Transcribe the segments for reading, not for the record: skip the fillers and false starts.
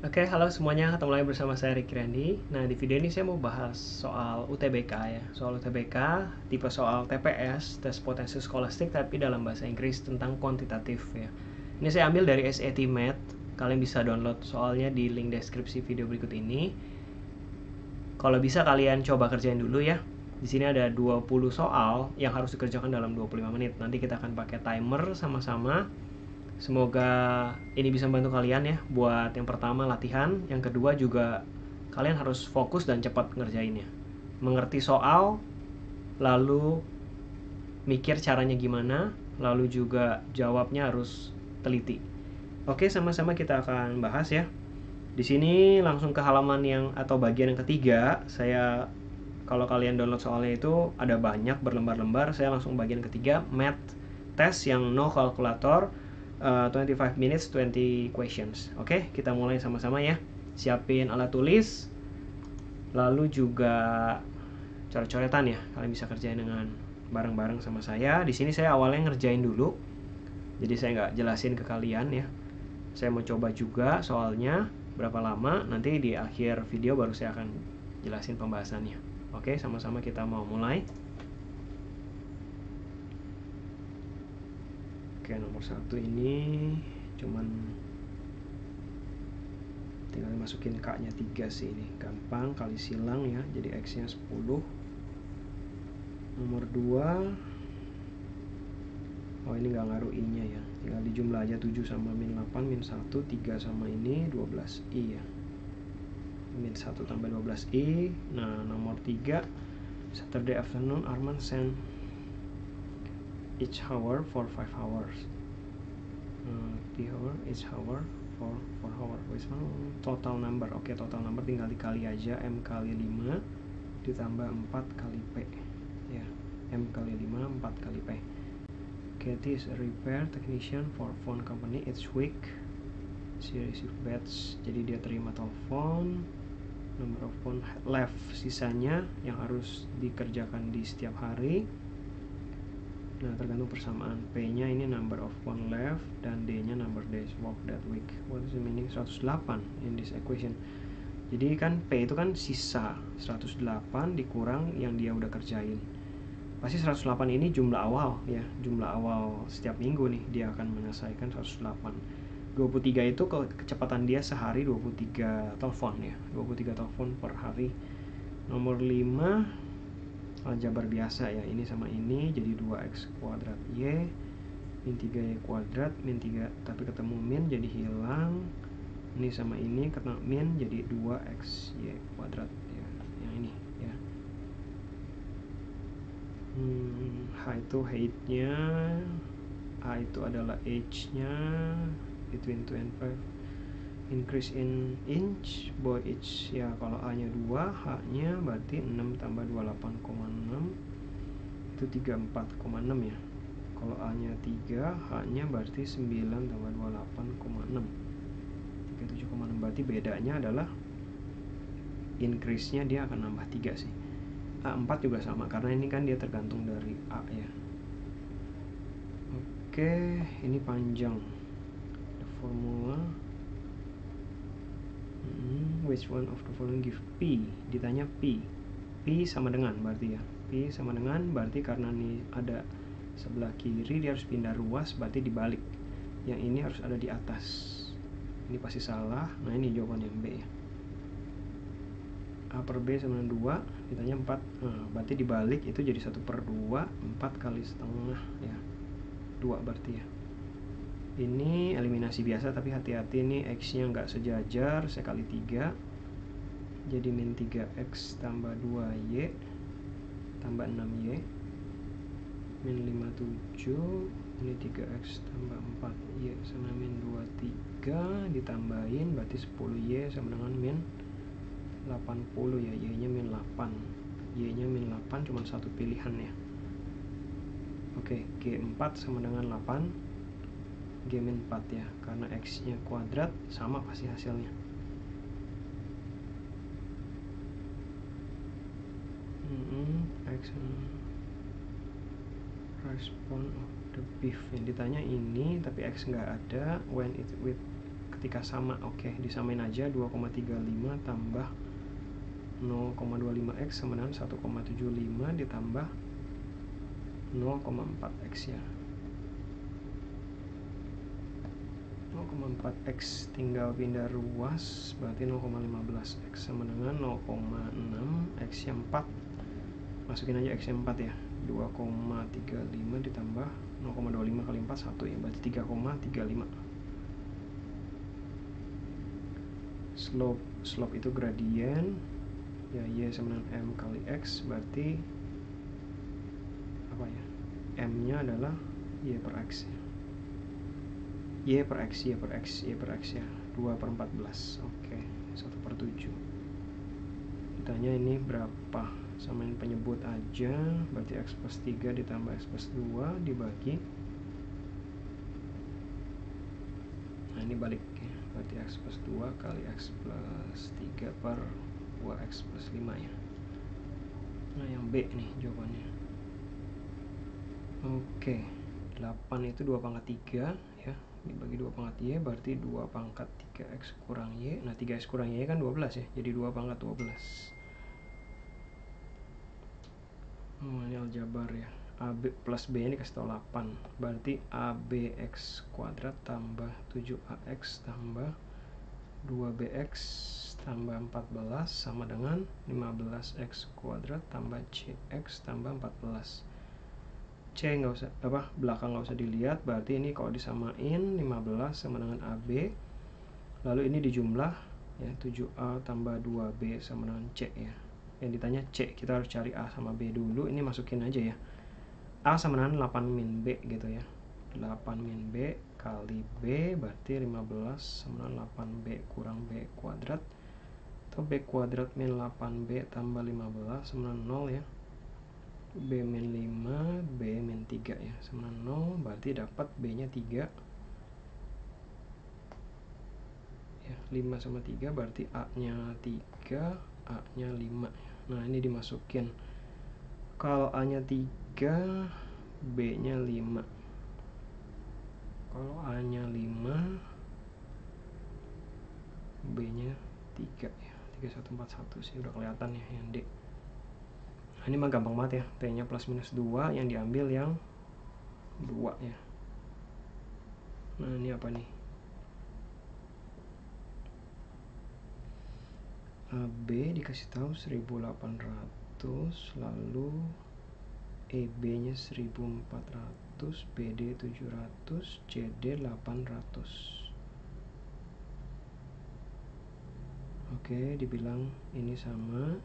Oke, halo semuanya, ketemu lagi bersama saya Ricky Randy. Nah, di video ini saya mau bahas soal UTBK ya. Soal UTBK, tipe soal TPS, tes potensi skolastik, tapi dalam bahasa Inggris tentang kuantitatif ya. Ini saya ambil dari SAT Math. Kalian bisa download soalnya di link deskripsi video berikut ini. Kalau bisa kalian coba kerjain dulu ya. Di sini ada 20 soal yang harus dikerjakan dalam 25 menit. Nanti kita akan pakai timer sama-sama. Semoga ini bisa membantu kalian ya buat yang pertama latihan, yang kedua juga kalian harus fokus dan cepat ngerjainnya. Mengerti soal, lalu mikir caranya gimana, lalu juga jawabnya harus teliti. Oke, sama-sama kita akan bahas ya. Di sini langsung ke halaman yang atau bagian yang ketiga. Saya kalau kalian download soalnya itu ada banyak berlembar-lembar. Saya langsung bagian ketiga, math test yang no calculator. 25 minutes 20 questions. Oke, kita mulai sama-sama ya. Siapin alat tulis, lalu juga coret-coretan ya. Kalian bisa kerjain dengan bareng-bareng sama saya. Di sini saya awalnya ngerjain dulu, jadi saya nggak jelasin ke kalian ya. Saya mau coba juga soalnya berapa lama. Nanti di akhir video baru saya akan jelasin pembahasannya. Oke, sama-sama kita mau mulai. Oke, nomor 1 ini cuman tinggal masukin k-nya 3 sih, ini gampang kali silang ya, jadi x-nya 10. Nomor 2, oh ini nggak ngaruh i-nya ya, tinggal dijumlah aja, 7 sama min 8 min 1, 3 sama ini 12i ya, min 1 tambah 12i. Nah, nomor 3, Saturday afternoon Arman send each hour for 5 hours. Each hour for 4 hour. Total number. Oke, total number tinggal dikali aja, m kali 5 ditambah 4 kali p ya, m kali 5 4 kali p. Katie is a repair technician for phone company each week. She receive batch, jadi dia terima telepon. Number of phone left, sisanya yang harus dikerjakan di setiap hari. Nah, tergantung persamaan. P-nya ini number of phone left dan D-nya number days work that week. What is the meaning 108 in this equation? Jadi kan P itu kan sisa 108 dikurang yang dia udah kerjain. Pasti 108 ini jumlah awal ya, jumlah awal setiap minggu nih dia akan menyelesaikan 108. 23 itu kecepatan dia sehari 23 telepon ya, 23 telepon per hari. Nomor 5 aljabar biasa ya, ini sama ini jadi 2x kuadrat y min 3y kuadrat min 3, tapi ketemu min jadi hilang. Ini sama ini kena min jadi 2xy kuadrat ya, yang ini ya. H itu height-nya, A itu adalah age-nya, between 2 and 5. Increase in inch, boy inch ya, kalau A nya 2, H nya berarti 6 tambah 28,6 itu 34,6 ya. Kalau A nya 3, H nya berarti 9 tambah 28,6 37,6. Berarti bedanya adalah increase nya dia akan nambah 3 sih. A4 juga sama, karena ini kan dia tergantung dari A ya. Oke, ini panjang. Ada formula. Which one of the following give P? Ditanya P. P sama dengan berarti ya. P sama dengan berarti karena ini ada sebelah kiri dia harus pindah ruas, berarti dibalik. Yang ini harus ada di atas. Ini pasti salah. Nah, ini jawaban yang B ya. A per B sama dengan 2, ditanya 4. Nah, berarti dibalik itu jadi 1/2, 4 kali setengah ya. 2 berarti ya. Ini eliminasi biasa, tapi hati-hati nih x-nya nggak sejajar, saya kali 3 jadi min 3x tambah 2y tambah 6y min 57, ini 3x tambah 4y sama min 23 ditambahin berarti 10y sama dengan min 80 ya, y nya min 8, y nya min 8 cuma satu pilihan ya. Oke, G4 sama dengan 8, G min 4 ya, karena x nya kuadrat sama pasti hasilnya. X respond of the beef, yang ditanya ini tapi x nggak ada. When it with ketika sama. Oke, disamain aja. 2,35 tambah 0,25x sama dengan 1,75 ditambah 0,4x ya. 0,4x tinggal pindah ruas, berarti 0,15x sama dengan 0,6x yang 4. Masukin aja x yang 4 ya. 2,35 ditambah 0,25 kali 4 1 ya, berarti 3,35. Slope itu gradien ya, y sama dengan m kali x, berarti apa ya, m nya adalah y per x ya. Y per x ya, 2/14. Oke, 1/7. Ditanya ini berapa, samain penyebut aja, berarti x plus 3 ditambah x plus 2 dibagi, nah ini balik ya, berarti x plus 2 kali x plus 3 per 2x plus 5 ya. Nah yang B nih jawabannya. Oke, 8 itu 2/3 ya, dibagi 2/3 berarti 2/3x kurang y. Nah 3x kurang y kan 12 ya, jadi 2/12. Ini aljabar ya. AB plus B ini kasih tau 8, berarti ABX kuadrat tambah 7AX tambah 2BX tambah 14 sama dengan 15x kuadrat tambah CX tambah 14. C nggak usah, belakang nggak usah dilihat, berarti ini kalau disamain 15 sama dengan AB, lalu ini dijumlah ya, 7A tambah 2B sama dengan C ya. Yang ditanya C, kita harus cari A sama B dulu. Ini masukin aja ya, A sama dengan 8 min B gitu ya. 8 min B kali B berarti 15 sama dengan 8B kurang B kuadrat, atau B kuadrat min 8B tambah 15 sama dengan 0 ya. B min 5, B min 3 ya, sama 0, berarti dapat B nya 3 ya. 5 sama 3 berarti A nya 3, A nya 5 ya. Nah ini dimasukin, kalau A nya 3, B nya 5. Kalau A nya 5, B nya 3 ya. 3141 sih udah kelihatan ya yang D. Nah, ini mah gampang banget ya, T nya plus minus 2, yang diambil yang 2 ya. Nah ini apa nih, AB dikasih tahu 1800, lalu EB nya 1400, BD 700, CD 800. Oke, dibilang ini sama,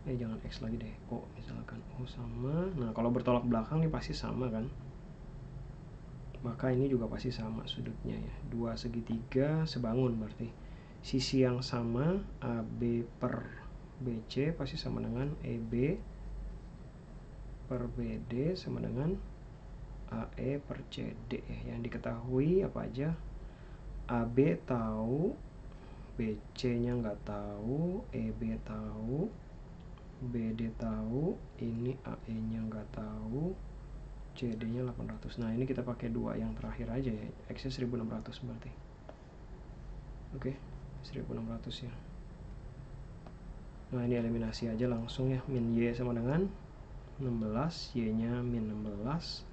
jangan X lagi deh, O misalkan, O sama. Nah kalau bertolak belakang ini pasti sama kan, maka ini juga pasti sama sudutnya ya. Dua segitiga sebangun, berarti sisi yang sama AB per BC pasti sama dengan EB per BD sama dengan AE per CD ya. Yang diketahui apa aja, AB tahu, BC nya nggak tahu, EB tahu, BD tahu, ini AE nya nggak tahu, CD nya 800. Nah ini kita pakai dua yang terakhir aja ya, X nya 1600 berarti. Oke, 1600 ya. Nah ini eliminasi aja langsung ya, min Y sama dengan 16, Y nya min 16,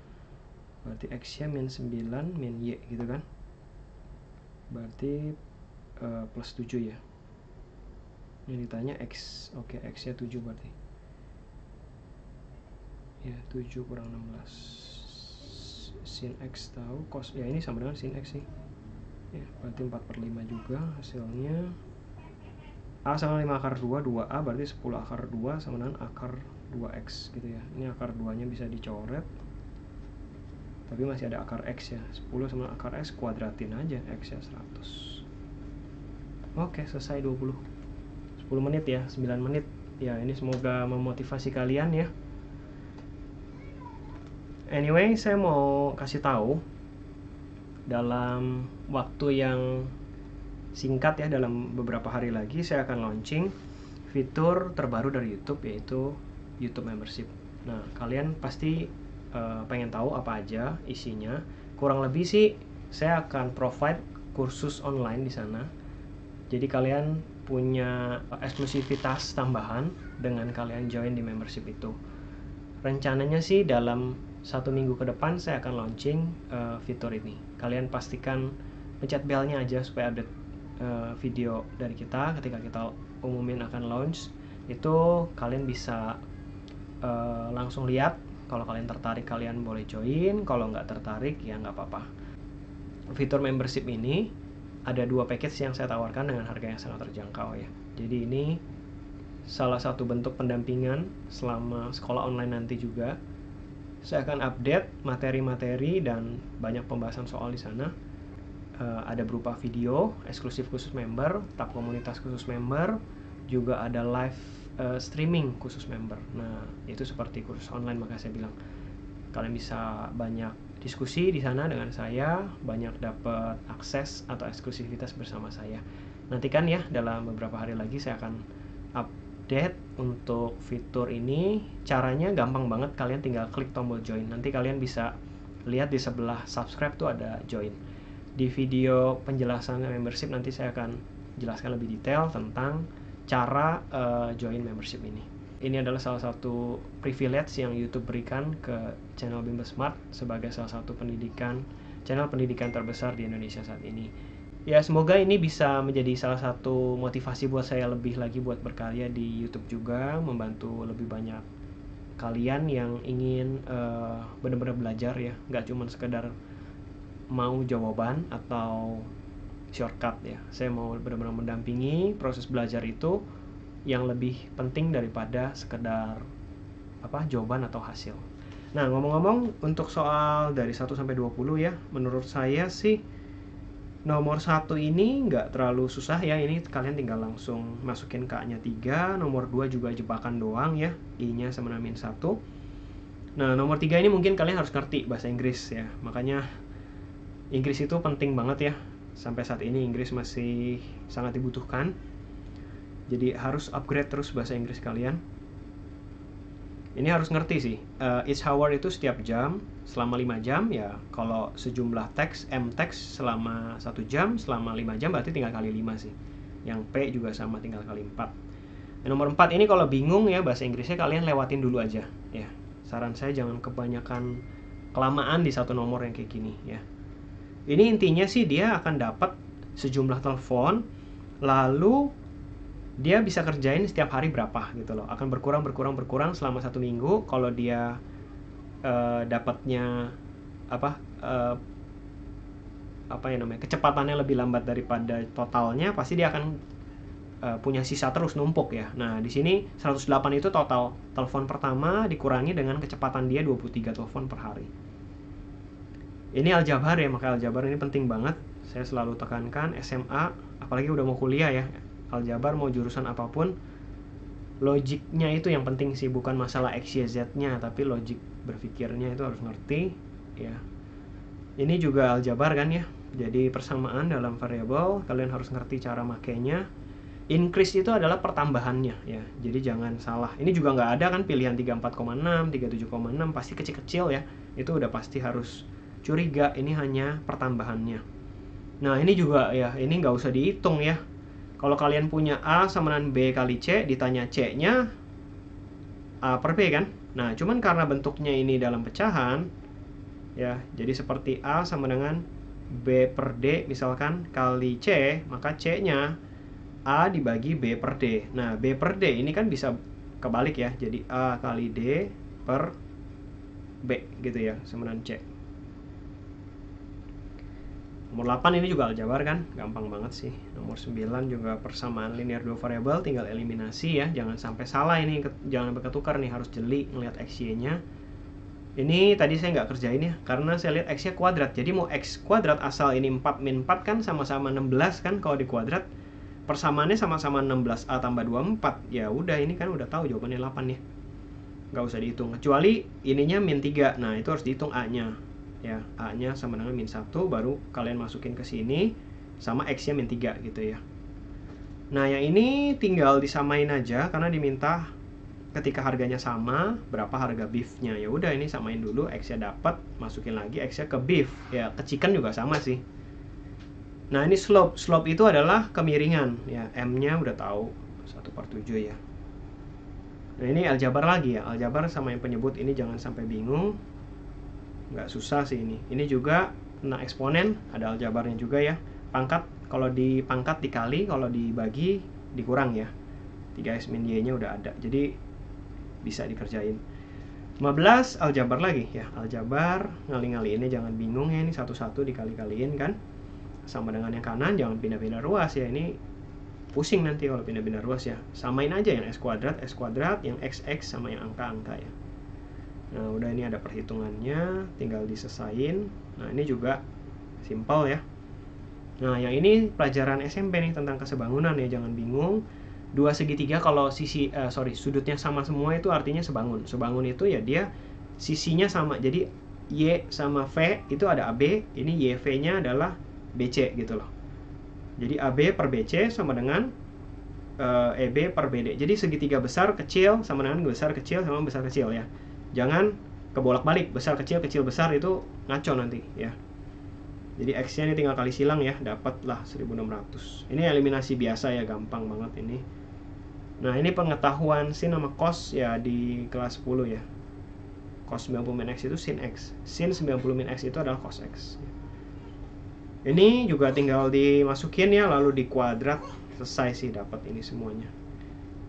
berarti X nya min 9 min Y gitu kan, berarti plus 7 ya. Yang ditanya X, oke, X nya 7 berarti ya, 7 kurang 16, sin X tahu, cos ya ini sama dengan sin X sih ya, berarti 4/5 juga hasilnya. A sama 5 akar 2, 2A berarti 10 akar 2 sama dengan akar 2X gitu ya. Ini akar 2 nya bisa dicoret, tapi masih ada akar X ya, 10 sama akar X, kuadratin aja, X nya 100. Oke, selesai 10 menit ya, 9 menit ya. Ini semoga memotivasi kalian ya. Anyway, saya mau kasih tahu dalam waktu yang singkat ya, dalam beberapa hari lagi saya akan launching fitur terbaru dari YouTube, yaitu YouTube Membership. Nah kalian pasti pengen tahu apa aja isinya. Kurang lebih sih saya akan provide kursus online di sana. Jadi kalian punya eksklusivitas tambahan dengan kalian join di membership itu. Rencananya sih dalam 1 minggu ke depan saya akan launching fitur ini. Kalian pastikan pencet belnya aja supaya update video dari kita ketika kita umumin akan launch. Itu kalian bisa langsung lihat. Kalau kalian tertarik kalian boleh join, kalau nggak tertarik ya nggak apa-apa. Fitur membership ini ada 2 package yang saya tawarkan dengan harga yang sangat terjangkau ya. Jadi ini salah satu bentuk pendampingan selama sekolah online nanti juga. Saya akan update materi-materi dan banyak pembahasan soal di sana. Ada berupa video eksklusif khusus member, tab komunitas khusus member, juga ada live streaming khusus member. Nah, itu seperti kursus online, maka saya bilang kalian bisa banyak diskusi di sana dengan saya, banyak dapat akses atau eksklusivitas bersama saya. Nantikan ya, dalam beberapa hari lagi saya akan update untuk fitur ini. Caranya gampang banget, kalian tinggal klik tombol join. Nanti kalian bisa lihat di sebelah subscribe tuh ada join. Di video penjelasan membership nanti saya akan jelaskan lebih detail tentang cara join membership ini. Ini adalah salah satu privilege yang YouTube berikan ke channel Bimbel Smart sebagai salah satu channel pendidikan terbesar di Indonesia saat ini. Ya, semoga ini bisa menjadi salah satu motivasi buat saya lebih lagi buat berkarya di YouTube juga, membantu lebih banyak kalian yang ingin benar-benar belajar ya, nggak cuma sekedar mau jawaban atau shortcut ya. Saya mau benar-benar mendampingi proses belajar itu yang lebih penting daripada sekedar jawaban atau hasil. Nah, ngomong-ngomong untuk soal dari 1 sampai 20 ya, menurut saya sih nomor 1 ini nggak terlalu susah ya. Ini kalian tinggal langsung masukin K-nya 3, nomor 2 juga jebakan doang ya, I-nya sama dengan -1. Nah, nomor 3 ini mungkin kalian harus ngerti bahasa Inggris ya. Makanya Inggris itu penting banget ya. Sampai saat ini Inggris masih sangat dibutuhkan. Jadi harus upgrade terus bahasa Inggris kalian. Ini harus ngerti sih. Each hour itu setiap jam selama 5 jam ya. Kalau sejumlah teks, teks selama 1 jam, selama 5 jam berarti tinggal kali 5 sih. Yang P juga sama, tinggal kali 4. Nomor 4 ini kalau bingung ya bahasa Inggrisnya, kalian lewatin dulu aja ya. Saran saya jangan kebanyakan kelamaan di satu nomor yang kayak gini ya. Ini intinya sih dia akan dapat sejumlah telepon, lalu dia bisa kerjain setiap hari berapa gitu loh. Akan berkurang selama 1 minggu. Kalau dia dapatnya kecepatannya lebih lambat daripada totalnya, pasti dia akan punya sisa terus numpuk ya. Nah, di sini 108 itu total telepon pertama dikurangi dengan kecepatan dia 23 telepon per hari. Ini aljabar ya, maka aljabar ini penting banget. Saya selalu tekankan SMA, apalagi udah mau kuliah ya. Aljabar mau jurusan apapun, logiknya itu yang penting sih, bukan masalah X, Y, Z-nya, tapi logik berpikirnya itu harus ngerti ya. Ini juga aljabar kan ya. Jadi persamaan dalam variabel, kalian harus ngerti cara makainya. Increase itu adalah pertambahannya ya. Jadi jangan salah. Ini juga nggak ada kan pilihan 34,6, 37,6, pasti kecil-kecil ya. Itu udah pasti harus curiga, ini hanya pertambahannya. Nah, ini juga ya, ini nggak usah dihitung ya. Kalau kalian punya A sama dengan B kali C, ditanya C-nya A per B kan? Nah, cuman karena bentuknya ini dalam pecahan, ya, jadi seperti A sama dengan B per D misalkan kali C, maka C-nya A dibagi B per D. Nah, B per D ini kan bisa kebalik ya, jadi A kali D per B gitu ya, sama dengan C. Nomor 8 ini juga aljabar kan, gampang banget sih. Nomor 9 juga persamaan linear 2 variabel, tinggal eliminasi ya. Jangan sampai salah ini, jangan berketukar nih, harus jeli ngelihat XY-nya. Ini tadi saya nggak kerjain ya, karena saya lihat X-nya kuadrat. Jadi mau X kuadrat asal ini 4 min 4 kan sama-sama 16 kan kalau di kuadrat. Persamaannya sama-sama 16A tambah 24. Ya udah, ini kan udah tahu jawabannya 8 ya. Nggak usah dihitung, kecuali ininya min 3. Nah, itu harus dihitung A-nya. Ya, A-nya sama dengan min 1, baru kalian masukin ke sini sama X-nya min 3 gitu ya. Nah, yang ini tinggal disamain aja karena diminta ketika harganya sama, berapa harga beef-nya. Ya udah, ini samain dulu, X-nya dapat, masukin lagi X-nya ke beef. Ya, ke chicken juga sama sih. Nah ini slope. Slope itu adalah kemiringan ya. M-nya udah tahu 1/7 ya. Nah ini aljabar lagi ya. Aljabar sama yang penyebut ini jangan sampai bingung. Nggak susah sih ini. Ini juga tentang eksponen, ada aljabarnya juga ya. Pangkat, kalau dipangkat dikali, kalau dibagi dikurang ya. 3x min y-nya udah ada. Jadi bisa dikerjain. 15 aljabar lagi ya. Aljabar ngali-ngali ini jangan bingung ya, ini satu-satu dikali-kaliin kan. Sama dengan yang kanan, jangan pindah-pindah ruas ya. Ini pusing nanti kalau pindah-pindah ruas ya. Samain aja yang x kuadrat, yang xx sama yang angka-angka ya. Nah udah, ini ada perhitungannya, tinggal diselesain. Nah ini juga simpel ya. Nah yang ini pelajaran SMP nih tentang kesebangunan ya, jangan bingung. Dua segitiga kalau sudutnya sama semua itu artinya sebangun. Sebangun itu ya dia sisinya sama. Jadi Y sama V itu ada AB, ini YV-nya adalah BC gitu loh. Jadi AB per BC sama dengan EB per BD. Jadi segitiga besar kecil sama dengan besar kecil sama besar kecil ya. Jangan kebolak-balik, besar kecil kecil besar, itu ngaco nanti ya. Jadi X-nya ini tinggal kali silang ya, dapatlah 1600. Ini eliminasi biasa ya, gampang banget ini. Nah ini pengetahuan sin sama cos ya di kelas 10 ya. Cos 90 min X itu sin X. Sin 90 min X itu adalah cos X. Ini juga tinggal dimasukin ya, lalu dikuadrat. Selesai sih, dapat ini semuanya.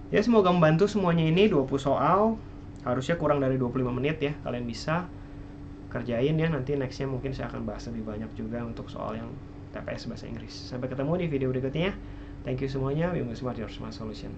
Ya semoga membantu semuanya ini, 20 soal. Harusnya kurang dari 25 menit ya. Kalian bisa kerjain ya, nanti nextnya mungkin saya akan bahas lebih banyak juga untuk soal yang TPS bahasa Inggris. Sampai ketemu di video berikutnya. Thank you semuanya. We Smart Your Smart Solution.